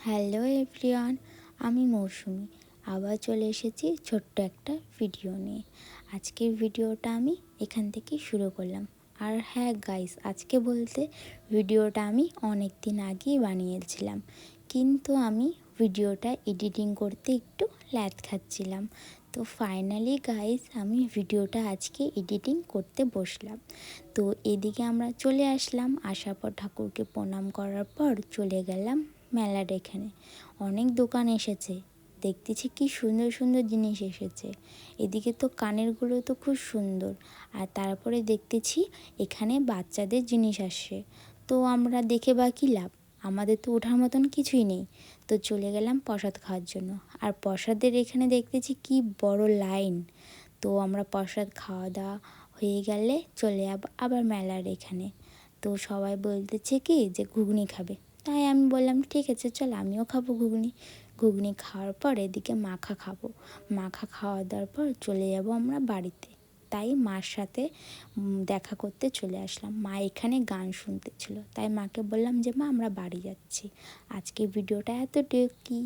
Hello everyone, আমি মৌসুমি আবার চলে এসেছি ছোট্ট একটা ভিডিও নিয়ে। আজকের ভিডিওটা আমি এখান থেকেই শুরু করলাম। আর হ্যাঁ গাইস, আজকে বলতে ভিডিওটা আমি অনেক দিন আগেই বানিয়েছিলাম, কিন্তু আমি ভিডিওটা এডিটিং করতে একটু ল্যাদ খাচ্ছিলাম। তো ফাইনালি গাইস আমি ভিডিওটা আজকে এডিটিং করতে বসলাম। তো এদিকে আমরা চলে আসলাম, আসার পর ঠাকুরকে প্রণাম করার পর চলে গেলাম মেলার এখানে। অনেক দোকান এসেছে, দেখতেছি কি সুন্দর সুন্দর জিনিস এসেছে। এদিকে তো কানেরগুলো তো খুব সুন্দর, আর তারপরে দেখতেছি এখানে বাচ্চাদের জিনিস আসছে। তো আমরা দেখে বা কী লাভ, আমাদের তো ওঠার মতন কিছুই নেই। তো চলে গেলাম প্রসাদ খাওয়ার জন্য। আর প্রসাদের এখানে দেখতেছি কি বড় লাইন। তো আমরা প্রসাদ খাওয়া দাওয়া হয়ে গেলে চলে যাব আবার মেলার এখানে। তো সবাই বলতেছে কি যে ঘুগনি খাবে, তাই আমি বললাম ঠিক আছে চল আমিও খাবো ঘুগনি। ঘুগনি খাওয়ার পর এদিকে মাখা খাবো। মাখা খাওয়া দাওয়ার পর চলে যাব আমরা বাড়িতে। তাই মার সাথে দেখা করতে চলে আসলাম। মা এখানে গান শুনতেছিল, তাই মাকে বললাম যে মা আমরা বাড়ি যাচ্ছি। আজকে ভিডিওটা এতটুকুই।